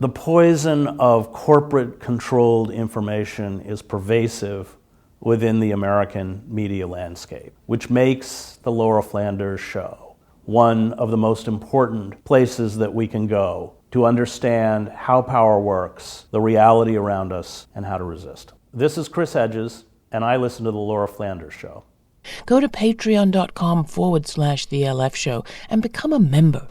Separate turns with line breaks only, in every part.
The poison of corporate-controlled information is pervasive within the American media landscape, which makes the Laura Flanders Show one of the most important places that we can go to understand how power works, the reality around us, and how to resist. This is Chris Hedges, and I listen to the Laura Flanders Show.
Go to patreon.com/The LF Show and become a member.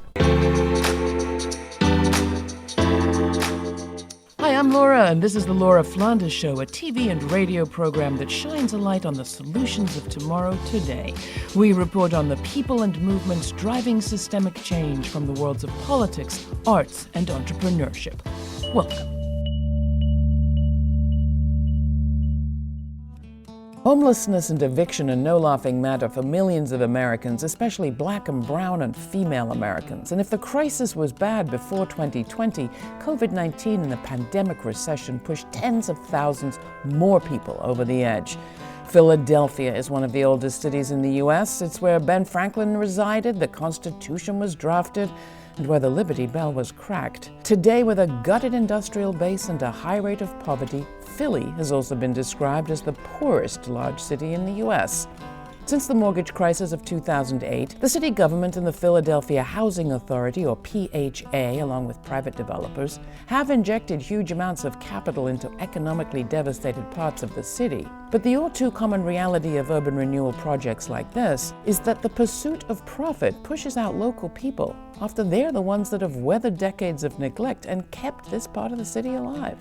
Hi, I'm Laura, and this is the Laura Flanders Show, a TV and radio program that shines a light on the solutions of tomorrow today. We report on the people and movements driving systemic change from the worlds of politics, arts, and entrepreneurship. Welcome. Homelessness and eviction are no laughing matter for millions of Americans, especially Black and brown and female Americans. And if the crisis was bad before 2020, COVID-19 and the pandemic recession pushed tens of thousands more people over the edge. Philadelphia is one of the oldest cities in the U.S. It's where Ben Franklin resided, the Constitution was drafted, and where the Liberty Bell was cracked. Today, with a gutted industrial base and a high rate of poverty, Philly has also been described as the poorest large city in the U.S. Since the mortgage crisis of 2008, the city government and the Philadelphia Housing Authority, or PHA, along with private developers, have injected huge amounts of capital into economically devastated parts of the city. But the all-too-common reality of urban renewal projects like this is that the pursuit of profit pushes out local people, after they're the ones that have weathered decades of neglect and kept this part of the city alive.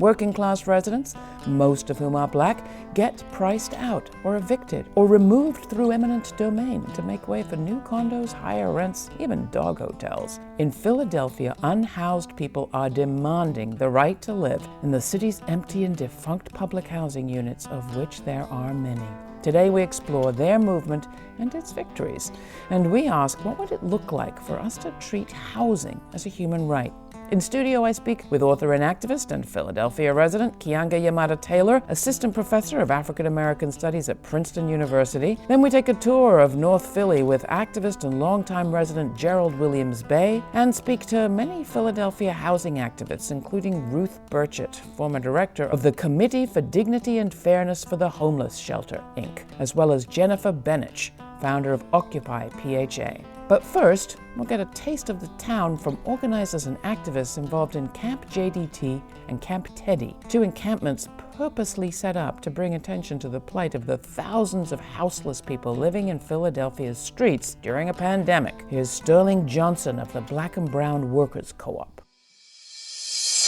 Working-class residents, most of whom are Black, get priced out or evicted or removed through eminent domain to make way for new condos, higher rents, even dog hotels. In Philadelphia, unhoused people are demanding the right to live in the city's empty and defunct public housing units, of which there are many. Today we explore their movement and its victories. And we ask, what would it look like for us to treat housing as a human right? In studio, I speak with author and activist and Philadelphia resident Keeanga-Yamahtta Taylor, assistant professor of African American Studies at Princeton University. Then we take a tour of North Philly with activist and longtime resident Gerald Williams Bay, and speak to many Philadelphia housing activists, including Ruth Burchett, former director of the Committee for Dignity and Fairness for the Homeless Shelter, Inc., as well as Jennifer Benich, founder of Occupy PHA. But first, we'll get a taste of the town from organizers and activists involved in Camp JDT and Camp Teddy, two encampments purposely set up to bring attention to the plight of the thousands of houseless people living in Philadelphia's streets during a pandemic. Here's Sterling Johnson of the Black and Brown Workers Co-op.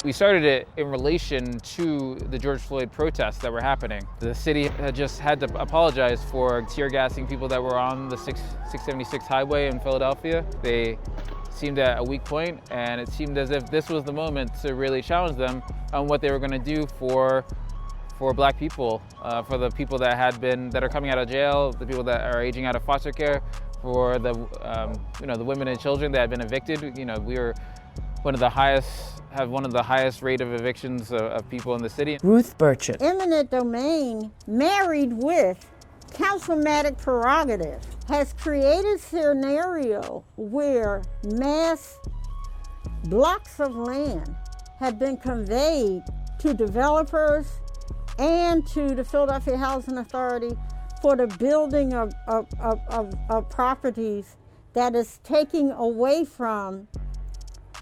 We started it in relation to the George Floyd protests that were happening. The city had just had to apologize for tear gassing people that were on the 676 highway in Philadelphia. They seemed at a weak point, and it seemed as if this was the moment to really challenge them on what they were going to do for Black people, for the people that are coming out of jail, the people that are aging out of foster care, for the the women and children that have been evicted. We are have one of the highest rate of evictions of people in the city.
Ruth Burchett.
Eminent domain married with councilmatic prerogative has created a scenario where mass blocks of land have been conveyed to developers and to the Philadelphia Housing Authority for the building of properties that is taking away from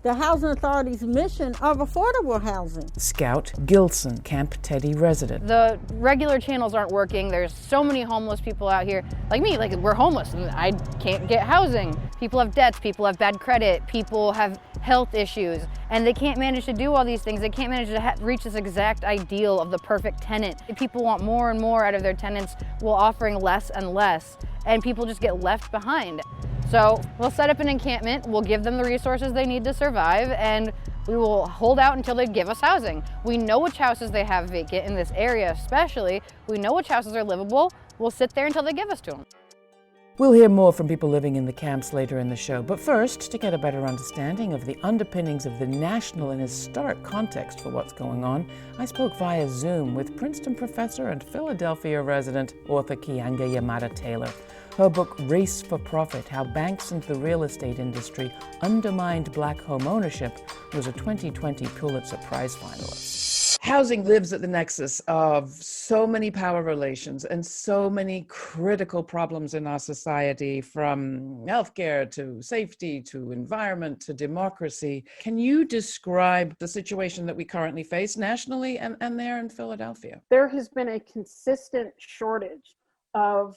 the Housing Authority's mission of affordable housing.
Scout Gilson, Camp Teddy resident.
The regular channels aren't working. There's so many homeless people out here. Like me, we're homeless and I can't get housing. People have debts, people have bad credit, people have health issues, and they can't manage to do all these things. They can't manage to reach this exact ideal of the perfect tenant. If people want more and more out of their tenants while offering less and less, and people just get left behind. So we'll set up an encampment, we'll give them the resources they need to survive, and we will hold out until they give us housing. We know which houses they have vacant in this area especially. We know which houses are livable. We'll sit there until they give us to them.
We'll hear more from people living in the camps later in the show, but first, to get a better understanding of the underpinnings of the national and historic context for what's going on, I spoke via Zoom with Princeton professor and Philadelphia resident author Keeanga-Yamahtta Taylor. Her book, Race for Profit, How Banks and the Real Estate Industry Undermined Black Homeownership, was a 2020 Pulitzer Prize finalist. Housing lives at the nexus of so many power relations and so many critical problems in our society, from healthcare to safety to environment to democracy. Can you describe the situation that we currently face nationally and there in Philadelphia?
There has been a consistent shortage of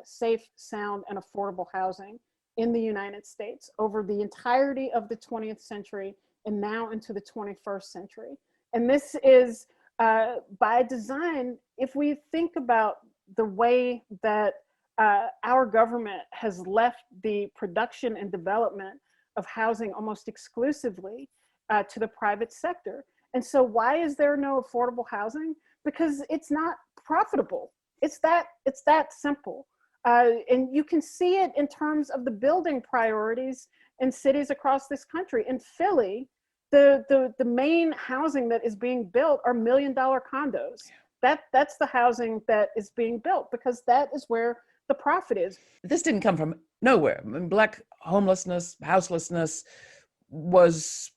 safe, sound, and affordable housing in the United States over the entirety of the 20th century and now into the 21st century. And this is by design. If we think about the way that our government has left the production and development of housing almost exclusively to the private sector. And so why is there no affordable housing? Because it's not profitable. It's that simple. And you can see it in terms of the building priorities in cities across this country. In Philly, the main housing that is being built are $1 million condos. That's the housing that is being built because that is where the profit is.
This didn't come from nowhere. I mean, Black homelessness, houselessness was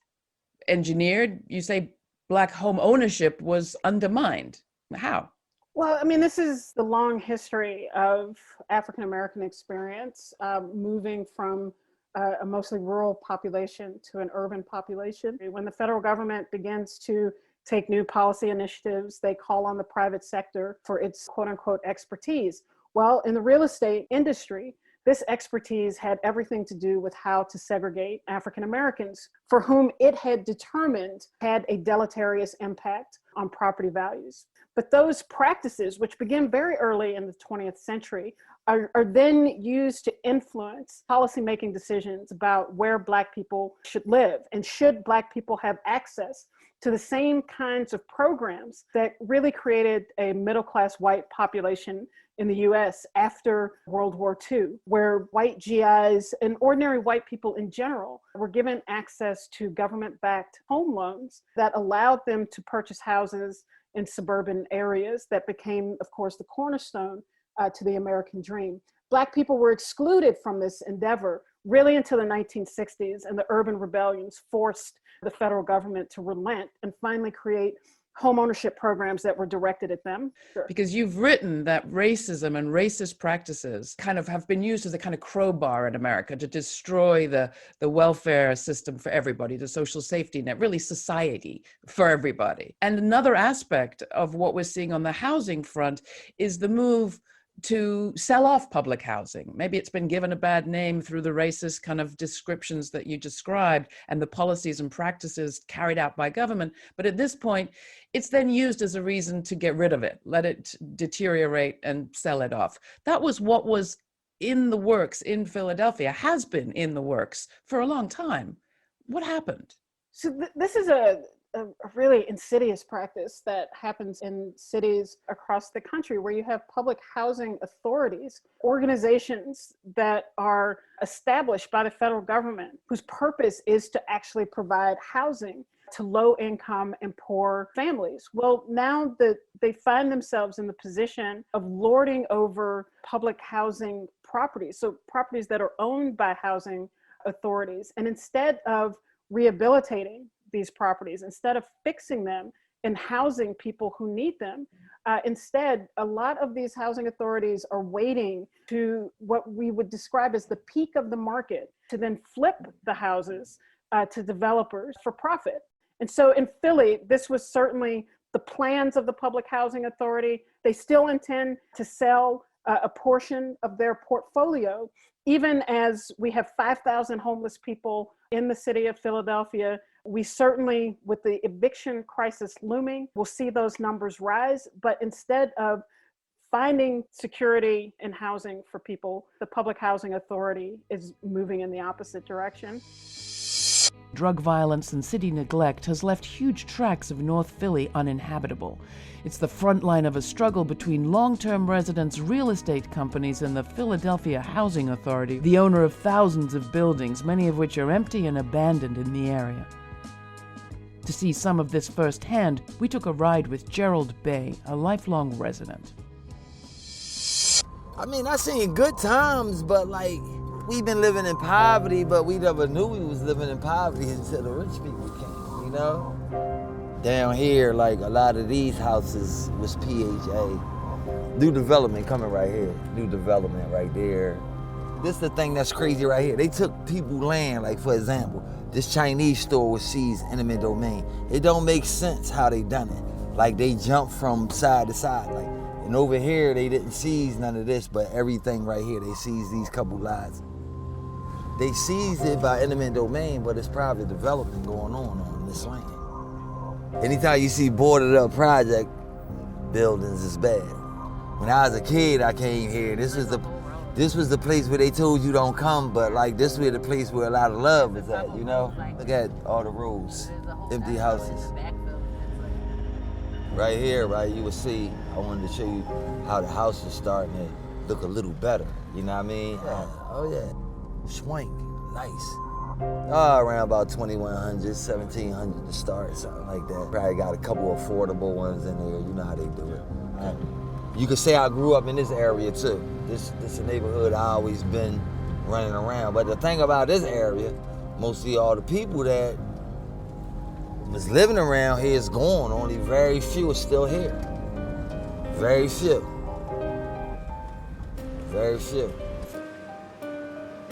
engineered. You say Black home ownership was undermined. How?
Well, I mean, this is the long history of African American experience, moving from a mostly rural population to an urban population. When the federal government begins to take new policy initiatives, they call on the private sector for its quote unquote expertise. Well, in the real estate industry, this expertise had everything to do with how to segregate African Americans, for whom it had determined had a deleterious impact on property values. But those practices, which begin very early in the 20th century, are then used to influence policymaking decisions about where Black people should live, and should Black people have access to the same kinds of programs that really created a middle-class white population in the US after World War II, where white GIs and ordinary white people in general were given access to government-backed home loans that allowed them to purchase houses in suburban areas that became, of course, the cornerstone to the American dream. Black people were excluded from this endeavor really until the 1960s, and the urban rebellions forced the federal government to relent and finally create homeownership programs that were directed at them. Sure.
Because you've written that racism and racist practices kind of have been used as a kind of crowbar in America to destroy the welfare system for everybody, the social safety net, really society for everybody. And another aspect of what we're seeing on the housing front is the move to sell off public housing. Maybe it's been given a bad name through the racist kind of descriptions that you described and the policies and practices carried out by government. But at this point, it's then used as a reason to get rid of it, let it deteriorate and sell it off. That was what was in the works in Philadelphia, has been in the works for a long time. What happened?
So this is a really insidious practice that happens in cities across the country, where you have public housing authorities, organizations that are established by the federal government, whose purpose is to actually provide housing to low income and poor families. Well, now that they find themselves in the position of lording over public housing properties, so properties that are owned by housing authorities, and instead of rehabilitating these properties, instead of fixing them and housing people who need them, instead, a lot of these housing authorities are waiting to what we would describe as the peak of the market to then flip the houses to developers for profit. And so in Philly, this was certainly the plans of the Public Housing Authority. They still intend to sell a portion of their portfolio, even as we have 5,000 homeless people in the city of Philadelphia. We certainly, with the eviction crisis looming, will see those numbers rise. But instead of finding security and housing for people, the Public Housing Authority is moving in the opposite direction.
Drug violence and city neglect has left huge tracts of North Philly uninhabitable. It's the front line of a struggle between long-term residents, real estate companies, and the Philadelphia Housing Authority, the owner of thousands of buildings, many of which are empty and abandoned in the area. To see some of this firsthand, we took a ride with Gerald Bay, a lifelong resident.
I mean, I seen good times, but like, we've been living in poverty, but we never knew we was living in poverty until the rich people came, you know? Down here, like a lot of these houses was PHA. New development coming right here. New development right there. This is the thing that's crazy right here. They took people's land, like for example, this Chinese store was seized eminent domain. It don't make sense how they done it. Like they jumped from side to side. Like, and over here, they didn't seize none of this, but everything right here, they seized these couple lots. They seized it by eminent domain, but it's private development going on this land. Anytime you see boarded up project buildings, it's bad. When I was a kid, I came here. This was the place where they told you don't come, but like this was the place where a lot of love is at, you know? Look at all the roads, empty houses. Right here, right, you will see, I wanted to show you how the house is starting to look a little better, you know what I mean? Oh yeah, Schwank, nice. Around about 2,100, 1,700 to start, something like that. Probably got a couple affordable ones in there, you know how they do it. You could say I grew up in this area too. This neighborhood I always been running around. But the thing about this area, mostly all the people that was living around here is gone. Only very few are still here. Very few. Very few.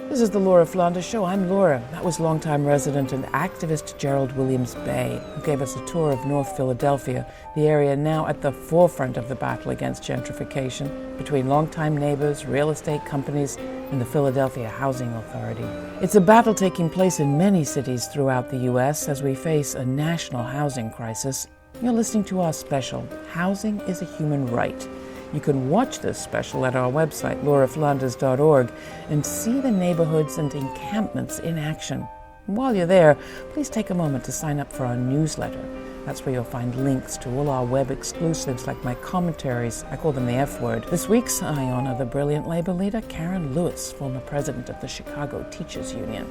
This is the Laura Flanders Show. I'm Laura. That was longtime resident and activist Gerald Williams Bay, who gave us a tour of North Philadelphia, the area now at the forefront of the battle against gentrification between longtime neighbors, real estate companies, and the Philadelphia Housing Authority. It's a battle taking place in many cities throughout the U.S. as we face a national housing crisis. You're listening to our special, Housing is a Human Right. You can watch this special at our website, lauraflanders.org, and see the neighborhoods and encampments in action. And while you're there, please take a moment to sign up for our newsletter. That's where you'll find links to all our web exclusives like my commentaries. I call them the F word. This week's I honor the brilliant labor leader Karen Lewis, former president of the Chicago Teachers Union.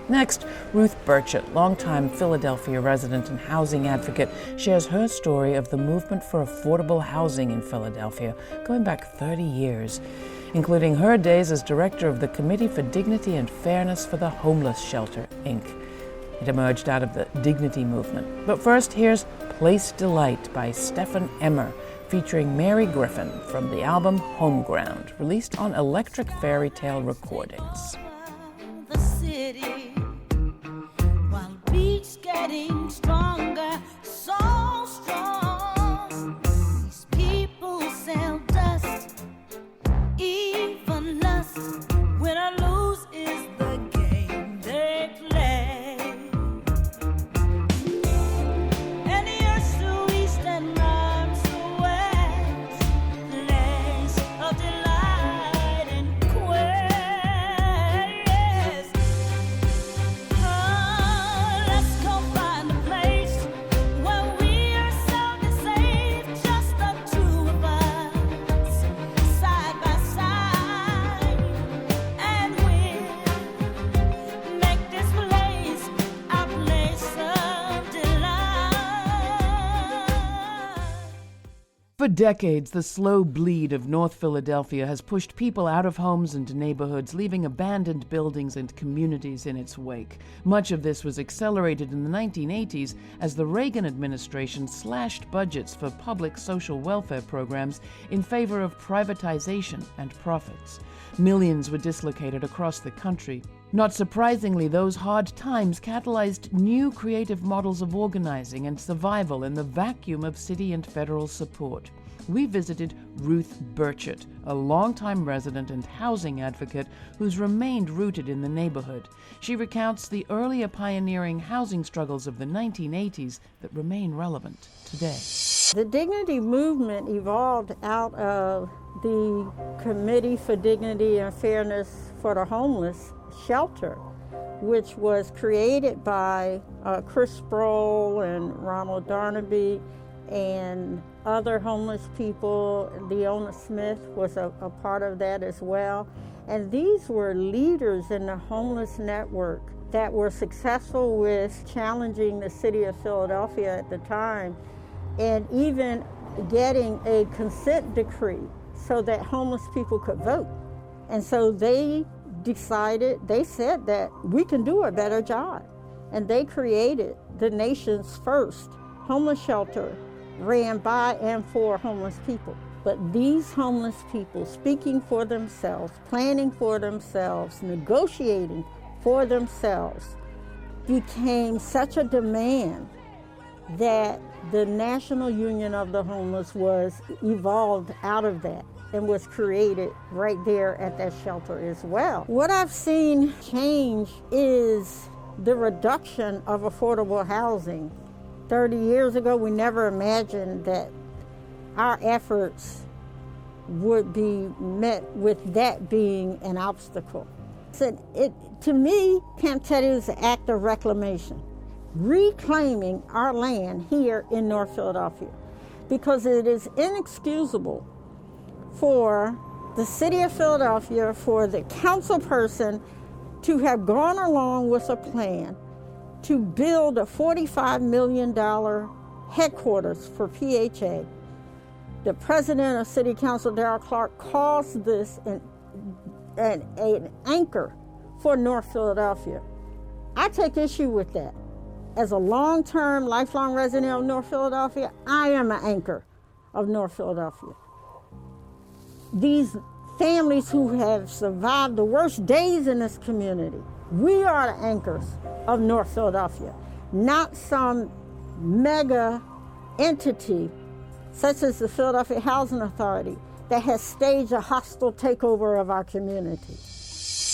Next, Ruth Burchett, longtime Philadelphia resident and housing advocate, shares her story of the movement for affordable housing in Philadelphia, going back 30 years, including her days as director of the Committee for Dignity and Fairness for the Homeless Shelter, Inc. It emerged out of the Dignity movement. But first, here's Place Delight by Stephen Emmer, featuring Mary Griffin from the album Homeground, released on Electric Fairytale Recordings.
The city, while beats getting stronger, so strong. These people sell dust, even lust. Win or lose is the game they play. And here's to east and arms to west, place of delight and quest. Let's go find a place where we are sound and safe, just the two of us, side by side, and we'll make this place a place of delight.
For decades, the slow bleed of North Philadelphia has pushed people out of homes and neighborhoods, leaving abandoned buildings and communities in its wake. Much of this was accelerated in the 1980s as the Reagan administration slashed budgets for public social welfare programs in favor of privatization and profits. Millions were dislocated across the country. Not surprisingly, those hard times catalyzed new creative models of organizing and survival in the vacuum of city and federal support. We visited Ruth Burchett, a longtime resident and housing advocate who's remained rooted in the neighborhood. She recounts the earlier pioneering housing struggles of the 1980s that remain relevant today.
The Dignity movement evolved out of the Committee for Dignity and Fairness for the Homeless Shelter, which was created by Chris Sproul and Ronald Darnaby and other homeless people. Leona Smith was a part of that as well. And these were leaders in the homeless network that were successful with challenging the city of Philadelphia at the time and even getting a consent decree so that homeless people could vote. And so they said that we can do a better job. And they created the nation's first homeless shelter ran by and for homeless people. But these homeless people, speaking for themselves, planning for themselves, negotiating for themselves, became such a demand that the National Union of the Homeless was evolved out of that and was created right there at that shelter as well. What I've seen change is the reduction of affordable housing. 30 years ago, we never imagined that our efforts would be met with that being an obstacle. So to me, Camp Teddy is an act of reclamation, reclaiming our land here in North Philadelphia, because it is inexcusable for the city of Philadelphia, for the council person to have gone along with a plan to build a $45 million headquarters for PHA. The president of City Council, Darrell Clark, calls this an anchor for North Philadelphia. I take issue with that. As a long-term, lifelong resident of North Philadelphia, I am an anchor of North Philadelphia. These families who have survived the worst days in this community, we are the anchors of North Philadelphia, not some mega entity such as the Philadelphia Housing Authority that has staged a hostile takeover of our community.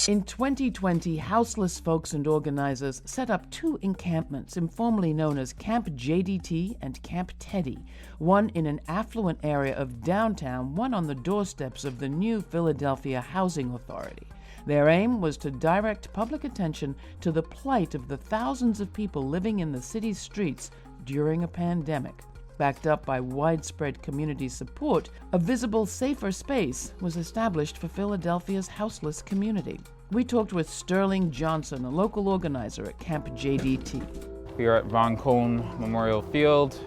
In 2020, houseless folks and organizers set up two encampments informally known as Camp JDT and Camp Teddy, one in an affluent area of downtown, one on the doorsteps of the new Philadelphia Housing Authority. Their aim was to direct public attention to the plight of the thousands of people living in the city's streets during a pandemic. Backed up by widespread community support, a visible, safer space was established for Philadelphia's houseless community. We talked with Sterling Johnson, a local organizer at Camp JDT.
We are at Von Kohn Memorial Field.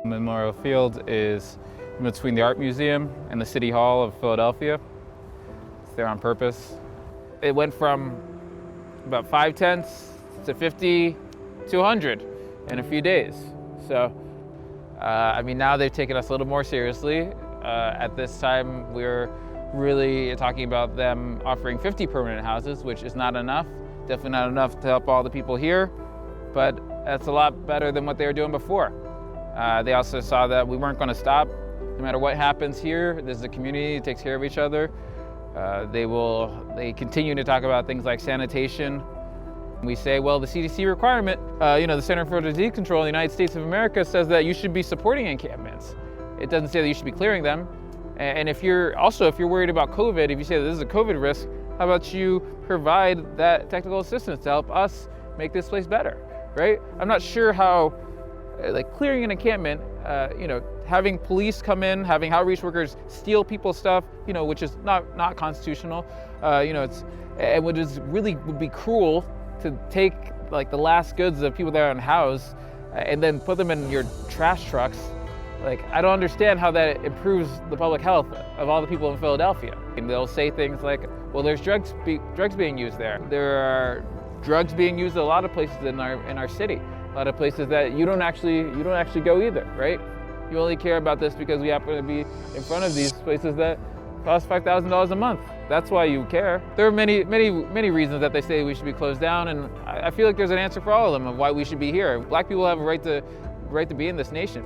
Memorial Field is in between the Art Museum and the City Hall of Philadelphia. It's there on purpose. It went from about 5 tents to 50 to 100 in a few days. So, now they've taken us a little more seriously. At this time, we're really talking about them offering 50 permanent houses, which is not enough. Definitely not enough to help all the people here, but that's a lot better than what they were doing before. They also saw that we weren't going to stop. No matter what happens here, this is a community that takes care of each other. They continue to talk about things like sanitation. We say, well, the CDC requirement, the Center for Disease Control in the United States of America says that you should be supporting encampments. It doesn't say that you should be clearing them. And if you're worried about COVID, if you say that this is a COVID risk, how about you provide that technical assistance to help us make this place better, right? I'm not sure how, clearing an encampment, having police come in, having outreach workers steal people's stuff, which is not constitutional, would be cruel to take the last goods of people that are unhoused and then put them in your trash trucks. I don't understand how that improves the public health of all the people in Philadelphia. And they'll say things like, well, there's drugs being used there. There are drugs being used at a lot of places in our city. A lot of places that you don't actually go either, right? You only care about this because we happen to be in front of these places that cost $5,000 a month. That's why you care. There are many reasons that they say we should be closed down, and I feel like there's an answer for all of them of why we should be here. Black people have a right to be in this nation.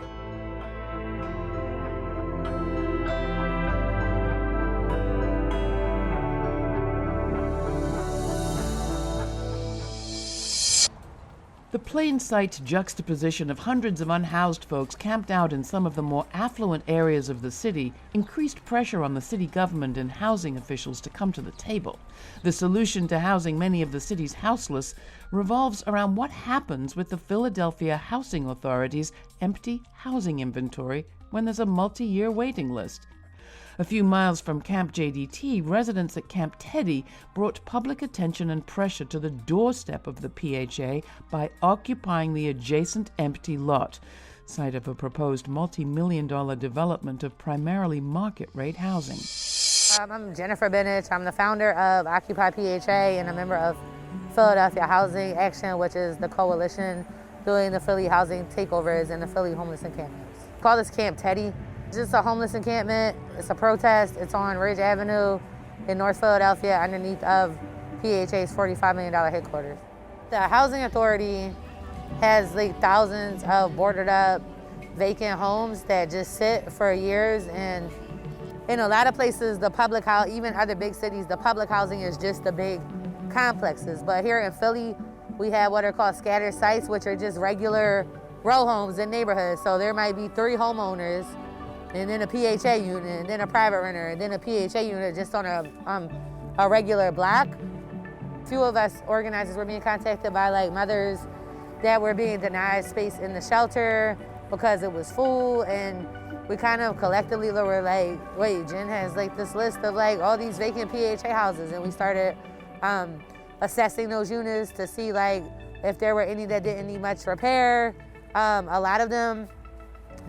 The plain sight juxtaposition of hundreds of unhoused folks camped out in some of the more affluent areas of the city increased pressure on the city government and housing officials to come to the table. The solution to housing many of the city's houseless revolves around what happens with the Philadelphia Housing Authority's empty housing inventory when there's a multi-year waiting list. A few miles from Camp JDT, residents at Camp Teddy brought public attention and pressure to the doorstep of the PHA by occupying the adjacent empty lot. site of a proposed multi-million-dollar development of primarily market-rate housing.
I'm Jennifer Bennett. I'm the founder of Occupy PHA and a member of Philadelphia Housing Action, which is the coalition doing the Philly housing takeovers and the Philly homeless encampments. Call this Camp Teddy. It's just a homeless encampment. It's a protest. It's on Ridge Avenue in North Philadelphia underneath of PHA's $45 million headquarters. The Housing Authority has like thousands of boarded up vacant homes that just sit for years, and in a lot of places, the public house, even other big cities, the public housing is just the big complexes. But here in Philly, we have what are called scattered sites, which are just regular row homes in neighborhoods. So there might be 3 homeowners, and then a PHA unit, and then a private renter, and then a PHA unit just on a regular block. A few of us organizers were being contacted by like mothers that were being denied space in the shelter because it was full, and we kind of collectively were like, wait, Jen has like this list of like all these vacant PHA houses, and we started assessing those units to see like if there were any that didn't need much repair. A lot of them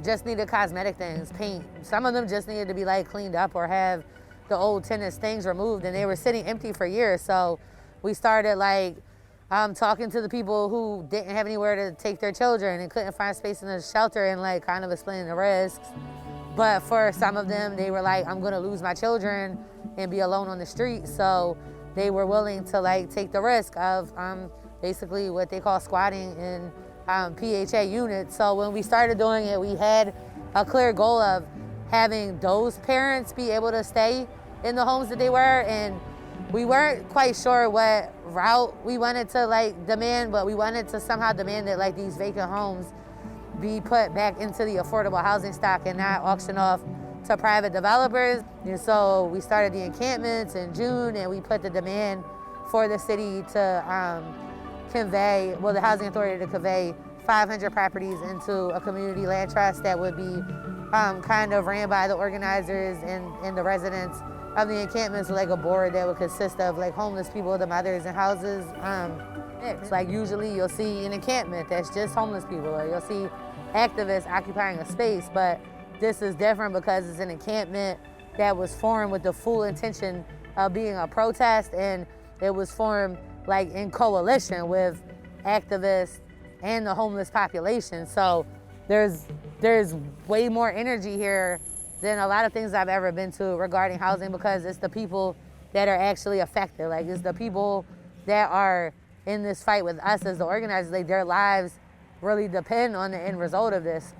just needed cosmetic things, paint. Some of them just needed to be like cleaned up or have the old tenants things removed, and they were sitting empty for years. So we started like talking to the people who didn't have anywhere to take their children and couldn't find space in the shelter, and like kind of explaining the risks. But for some of them, they were like, I'm gonna lose my children and be alone on the street. So they were willing to like take the risk of basically what they call squatting in PHA units. So when we started doing it, we had a clear goal of having those parents be able to stay in the homes that they were, and we weren't quite sure what route we wanted to like demand, but we wanted to somehow demand that like these vacant homes be put back into the affordable housing stock and not auction off to private developers. And so we started the encampments in June, and we put the demand for the city to convey, well, the Housing Authority to convey 500 properties into a community land trust that would be kind of ran by the organizers and the residents of the encampments, like a board that would consist of like homeless people, the mothers and houses. It's like usually you'll see an encampment that's just homeless people, or you'll see activists occupying a space, but this is different because it's an encampment that was formed with the full intention of being a protest, and it was formed like in coalition with activists and the homeless population. So there's way more energy here than a lot of things I've ever been to regarding housing, because it's the people that are actually affected. Like, it's the people that are in this fight with us as the organizers. Like, their lives really depend on the end result of this.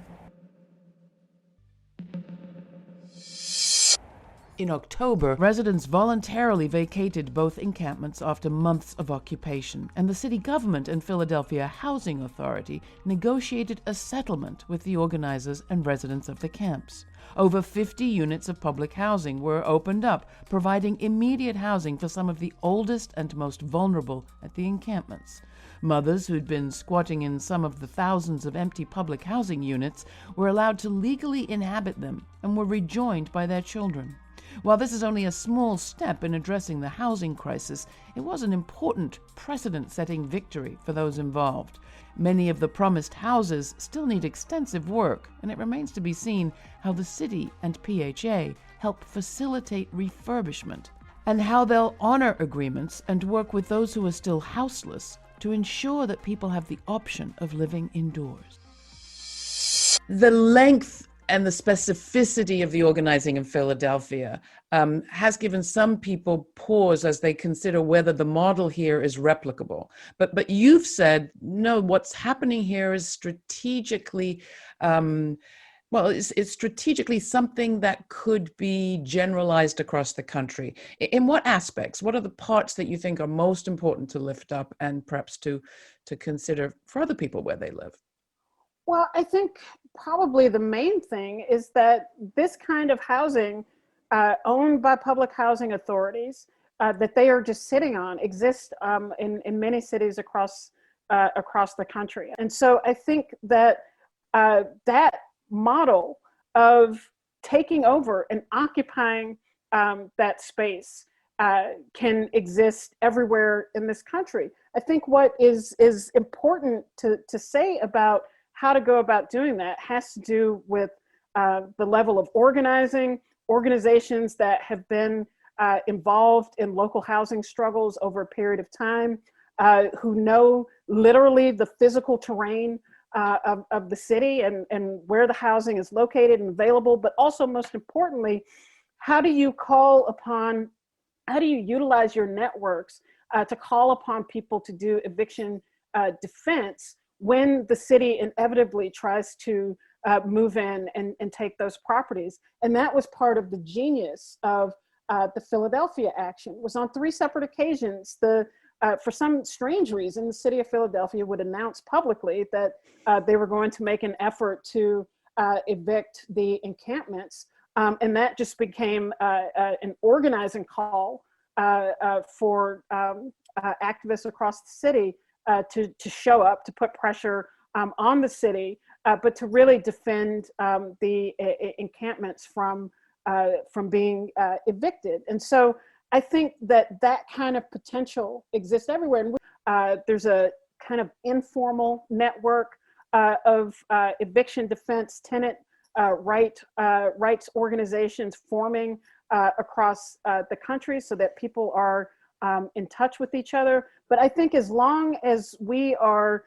In October, residents voluntarily vacated both encampments after months of occupation, and the city government and Philadelphia Housing Authority negotiated a settlement with the organizers and residents of the camps. Over 50 units of public housing were opened up, providing immediate housing for some of the oldest and most vulnerable at the encampments. Mothers who'd been squatting in some of the thousands of empty public housing units were allowed to legally inhabit them and were rejoined by their children. While this is only a small step in addressing the housing crisis, it was an important precedent-setting victory for those involved. Many of the promised houses still need extensive work, and it remains to be seen how the city and PHA help facilitate refurbishment, and how they'll honor agreements and work with those who are still houseless to ensure that people have the option of living indoors. The length and the specificity of the organizing in Philadelphia has given some people pause as they consider whether the model here is replicable. But you've said, no, what's happening here is strategically, it's strategically something that could be generalized across the country. In what aspects? What are the parts that you think are most important to lift up and perhaps to consider for other people where they live?
Well, I think probably the main thing is that this kind of housing owned by public housing authorities that they are just sitting on exists in many cities across the country. And so I think that that model of taking over and occupying that space can exist everywhere in this country. I think what is important to say about how to go about doing that has to do with the level of organizing, organizations that have been involved in local housing struggles over a period of time, who know literally the physical terrain of the city and where the housing is located and available, but also most importantly, how do you utilize your networks to call upon people to do eviction defense when the city inevitably tries to move in and take those properties. And that was part of the genius of the Philadelphia action. It was on 3 separate occasions. For some strange reason, the city of Philadelphia would announce publicly that they were going to make an effort to evict the encampments. And that just became an organizing call for activists across the city to show up, to put pressure on the city, but to really defend the encampments from being evicted. And so I think that kind of potential exists everywhere. And there's a kind of informal network of eviction defense, tenant rights organizations forming across the country so that people are in touch with each other. But I think as long as we are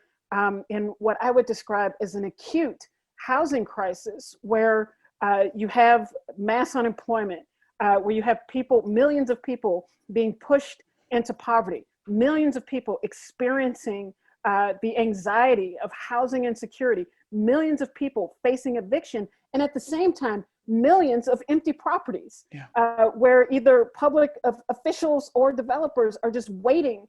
in what I would describe as an acute housing crisis, where you have mass unemployment, where you have millions of people being pushed into poverty, millions of people experiencing the anxiety of housing insecurity, millions of people facing eviction, and at the same time, millions of empty properties, where either public officials or developers are just waiting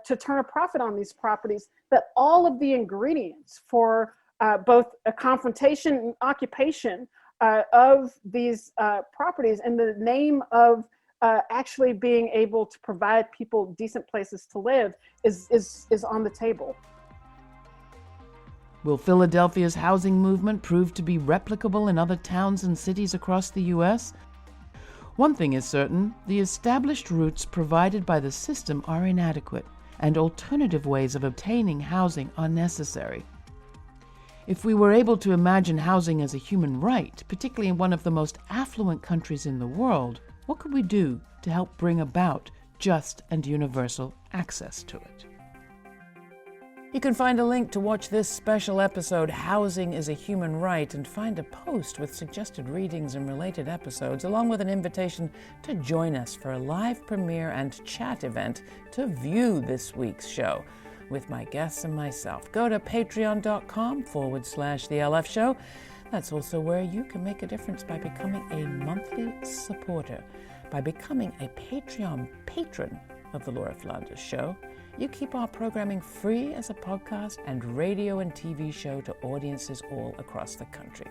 to turn a profit on these properties, that all of the ingredients for both a confrontation and occupation of these properties in the name of actually being able to provide people decent places to live is on the table.
Will Philadelphia's housing movement prove to be replicable in other towns and cities across the U.S.? One thing is certain, the established routes provided by the system are inadequate, and alternative ways of obtaining housing are necessary. If we were able to imagine housing as a human right, particularly in one of the most affluent countries in the world, what could we do to help bring about just and universal access to it? You can find a link to watch this special episode, Housing is a Human Right, and find a post with suggested readings and related episodes, along with an invitation to join us for a live premiere and chat event to view this week's show with my guests and myself. Go to patreon.com/The LF Show. That's also where you can make a difference by becoming a monthly supporter. By becoming a Patreon patron of The Laura Flanders Show, you keep our programming free as a podcast and radio and TV show to audiences all across the country.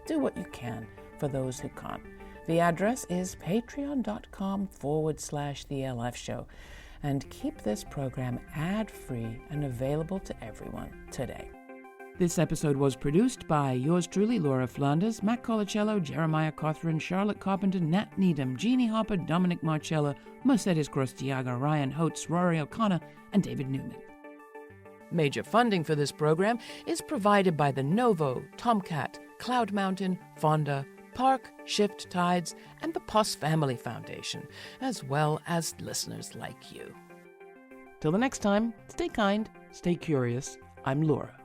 Do what you can for those who can't. The address is patreon.com/The LF Show. And keep this program ad-free and available to everyone today. This episode was produced by yours truly, Laura Flanders, Matt Colacello, Jeremiah Cothran, Charlotte Carpenter, Nat Needham, Jeannie Hopper, Dominic Marcella, Mercedes Grostiaga, Ryan Holtz, Rory O'Connor, and David Newman. Major funding for this program is provided by the Novo, Tomcat, Cloud Mountain, Fonda, Park, Shift Tides, and the Poss Family Foundation, as well as listeners like you. Till the next time, stay kind, stay curious. I'm Laura.